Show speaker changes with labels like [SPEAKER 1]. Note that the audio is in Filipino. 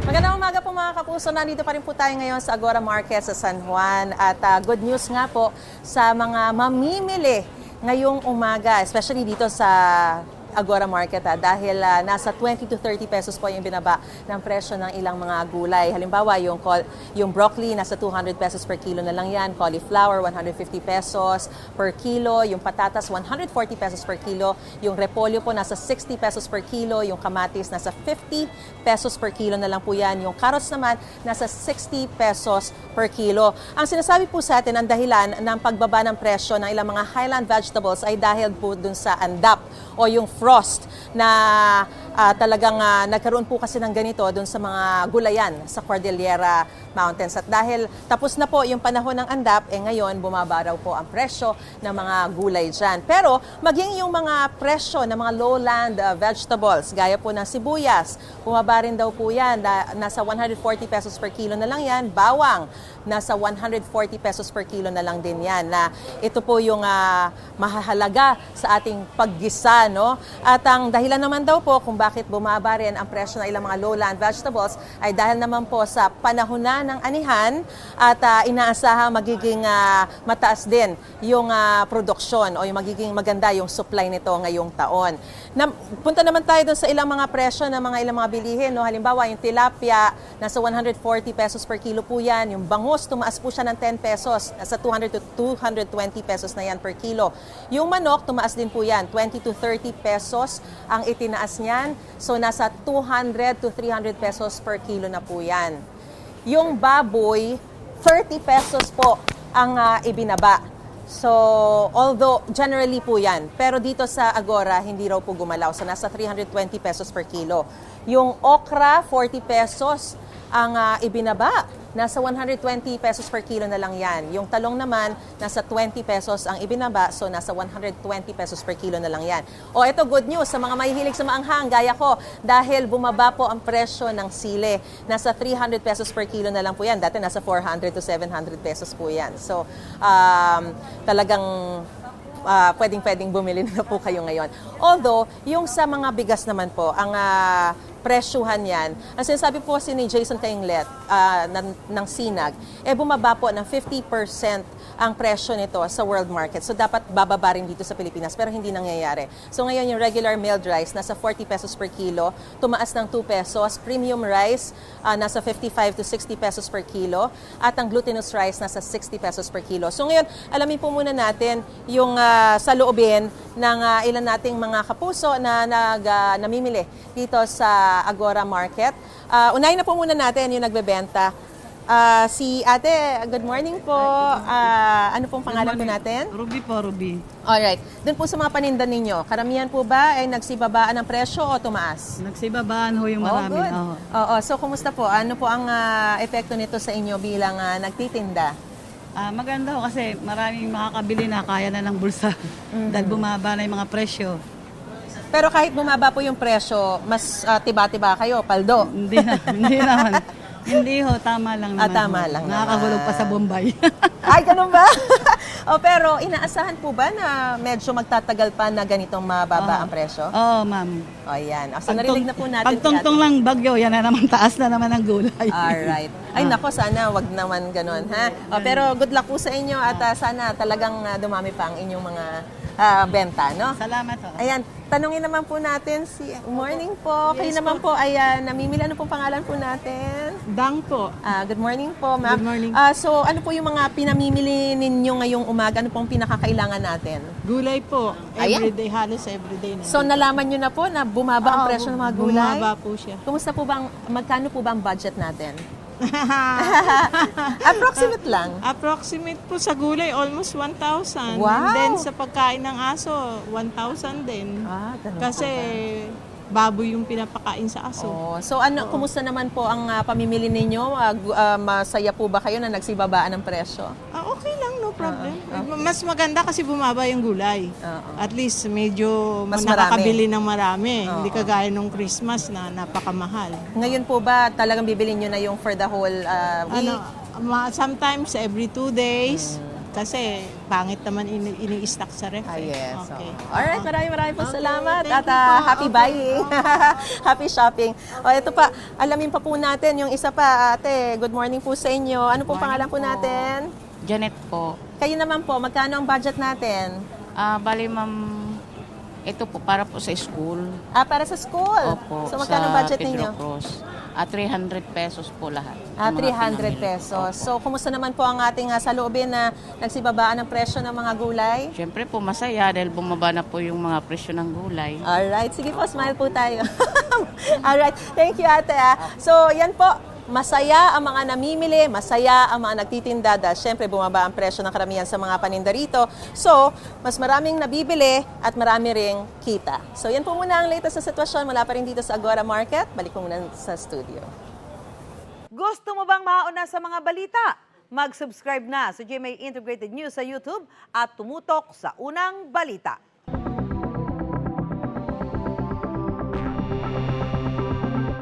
[SPEAKER 1] Magandang umaga po mga kapuso. Nandito pa rin po tayo ngayon sa Agora Market sa San Juan. At good news nga po sa mga mamimili ngayong umaga, especially dito sa Agora Market dahil nasa 20 to 30 pesos po yung binaba ng presyo ng ilang mga gulay. Halimbawa, yung broccoli nasa 200 pesos per kilo na lang yan, cauliflower 150 pesos per kilo, yung patatas 140 pesos per kilo, yung repolyo po nasa 60 pesos per kilo, yung kamatis nasa 50 pesos per kilo na lang po yan, yung carrots naman nasa 60 pesos per kilo. Ang sinasabi po sa atin ang dahilan ng pagbaba ng presyo ng ilang mga highland vegetables ay dahil po dun sa ANDAP o yung frost na talagang nagkaroon po kasi ng ganito doon sa mga gulayan sa Cordillera Mountains. At dahil tapos na po yung panahon ng ANDAP, ngayon bumaba raw po ang presyo ng mga gulay dyan. Pero maging yung mga presyo ng mga lowland vegetables, gaya po ng sibuyas, bumaba rin daw po yan. Nasa 140 pesos per kilo na lang yan. Bawang, nasa 140 pesos per kilo na lang din yan. Na ito po yung mahahalaga sa ating paggisa, no? At ang dahilan naman daw po kung bakit bumaba rin ang presyo ng ilang mga lowland vegetables ay dahil naman po sa panahon na ng anihan at inaasahan magiging mataas din yung produksyon o yung magiging maganda yung supply nito ngayong taon. Punta naman tayo dun sa ilang mga presyo ng ilang mga bilihin. No? Halimbawa, yung tilapia, nasa 140 pesos per kilo po yan. Yung bangus, tumaas po siya ng 10 pesos. Nasa 200 to 220 pesos na yan per kilo. Yung manok, tumaas din po yan. 20 to 30 pesos ang itinaas niyan. So, nasa 200 to 300 pesos per kilo na po yan. Yung baboy, 30 pesos po ang ibinaba. So, although generally po yan, pero dito sa Agora, hindi raw po gumalaw. So, nasa 320 pesos per kilo. Yung okra, 40 pesos ang ibinaba. Nasa 120 pesos per kilo na lang yan. Yung talong naman, nasa 20 pesos ang ibinaba. So, nasa 120 pesos per kilo na lang yan. O, ito good news sa mga mahihilig sa maanghang, gaya ko. Dahil bumaba po ang presyo ng sili. Nasa 300 pesos per kilo na lang po yan. Dati nasa 400 to 700 pesos po yan. So, talagang pwedeng bumili na po kayo ngayon. Although, yung sa mga bigas naman po, ang presyuhan yan, ang sinasabi po kasi ni Jason Kainglet ng Sinag, bumaba po ng 50% ang presyo nito sa world market. So, dapat bababa rin dito sa Pilipinas, pero hindi nangyayari. So, ngayon yung regular milled rice, nasa 40 pesos per kilo, tumaas ng 2 pesos. Premium rice, nasa 55 to 60 pesos per kilo. At ang glutinous rice, nasa 60 pesos per kilo. So, ngayon, alamin po muna natin yung sa loobin ng ilan nating mga kapuso na namimili dito sa Agora Market. Unahin na po muna natin yung nagbebenta. Si ate, good morning po. Ano pong pangalan po natin?
[SPEAKER 2] Ruby po, Ruby.
[SPEAKER 1] Alright. Doon po sa mga paninda ninyo, karamihan po ba ay nagsibabaan ng presyo o tumaas?
[SPEAKER 2] Nagsibabaan ho yung marami.
[SPEAKER 1] Good. Oo. So, kumusta po? Ano po ang epekto nito sa inyo bilang nagtitinda?
[SPEAKER 2] Maganda ho kasi maraming makakabili na kaya na ng bulsa dahil bumaba na yung mga presyo.
[SPEAKER 1] Pero kahit bumaba po yung presyo, mas tiba-tiba kayo, paldo?
[SPEAKER 2] Hindi naman. Hindi ho, tama lang naman.
[SPEAKER 1] Tama lang naman.
[SPEAKER 2] Nakakahulog pa sa Bombay.
[SPEAKER 1] Ay, ganun ba? Pero inaasahan po ba na medyo magtatagal pa na ganitong mababa ang presyo?
[SPEAKER 2] Oo, ma'am.
[SPEAKER 1] O, yan. So, narinig na po natin.
[SPEAKER 2] Pagtungtong lang bagyo, yan na naman, taas na naman ang gulay.
[SPEAKER 1] Alright. Ay, nako, sana wag naman ganun, ha? Pero good luck po sa inyo at sana talagang dumami pa ang inyong mga benta, no?
[SPEAKER 2] Salamat ho.
[SPEAKER 1] Ayan, tanungin naman po natin morning po. Kayo naman po ay namimili. Ano pong pangalan po natin?
[SPEAKER 3] Dang po.
[SPEAKER 1] Good morning po, ma'am.
[SPEAKER 3] Good morning.
[SPEAKER 1] So, ano po yung mga pinamimili ninyo ngayong umaga? Ano pong pinakakailangan natin?
[SPEAKER 3] Gulay po.
[SPEAKER 1] Ayan.
[SPEAKER 3] Everyday, halos everyday na.
[SPEAKER 1] So, nalaman nyo na po na bumaba ang presyo ng mga gulay?
[SPEAKER 3] Bumaba po siya.
[SPEAKER 1] Kumusta po bang, magkano po ba ang budget natin? Approximate lang.
[SPEAKER 3] Approximate po sa gulay, almost 1,000.
[SPEAKER 1] Wow.
[SPEAKER 3] And then sa pagkain ng aso, 1,000 din.
[SPEAKER 1] Ganun
[SPEAKER 3] Kasi baboy yung pinapakain sa aso.
[SPEAKER 1] So kumusta naman po ang pamimili ninyo? Masaya po ba kayo na nagsibabaan ng presyo?
[SPEAKER 3] Okay lang, no problem. Mas maganda kasi bumaba yung gulay. At least medyo
[SPEAKER 1] Mas
[SPEAKER 3] nakakabili ng marami. Hindi kagaya nung Christmas na napakamahal.
[SPEAKER 1] Ngayon po ba talagang bibili nyo na yung for the whole week?
[SPEAKER 3] Sometimes every 2 days. kasi pangit naman ini-stock sa ref.
[SPEAKER 1] Yes.
[SPEAKER 3] Okay.
[SPEAKER 1] Alright, maraming po
[SPEAKER 3] Okay,
[SPEAKER 1] salamat
[SPEAKER 3] thank
[SPEAKER 1] at
[SPEAKER 3] you po.
[SPEAKER 1] happy
[SPEAKER 3] Okay
[SPEAKER 1] buying.
[SPEAKER 3] po.
[SPEAKER 1] Happy shopping. O ito pa, alamin pa po natin yung isa pa, ate. Good morning po sa inyo. Ano pong pangalan po natin?
[SPEAKER 4] Janet po.
[SPEAKER 1] Kayo naman po, magkano ang budget natin?
[SPEAKER 4] Bali ma'am, ito po para po sa school.
[SPEAKER 1] Para sa school.
[SPEAKER 4] Opo,
[SPEAKER 1] So magkano
[SPEAKER 4] sa
[SPEAKER 1] budget
[SPEAKER 4] Pedro
[SPEAKER 1] ninyo?
[SPEAKER 4] Cruz. 300 pesos po lahat.
[SPEAKER 1] 300 pesos. So, kumusta naman po ang ating saloobin na nagsibabaan ng presyo ng mga gulay?
[SPEAKER 4] Siyempre po masaya dahil bumaba na po yung mga presyo ng gulay.
[SPEAKER 1] Alright, sige po, smile po tayo. Alright, thank you ate. So, yan po, masaya ang mga namimili, masaya ang mga nagtitinda dahil syempre bumaba ang presyo ng karamihan sa mga paninda rito. So, mas maraming nabibili at marami ring kita. So, yan po muna ang latest na sitwasyon mula pa rin dito sa Agora Market. Balik ko muna sa studio.
[SPEAKER 5] Gusto mo bang mauna sa mga balita? Mag-subscribe na sa GMA Integrated News sa YouTube at tumutok sa unang balita.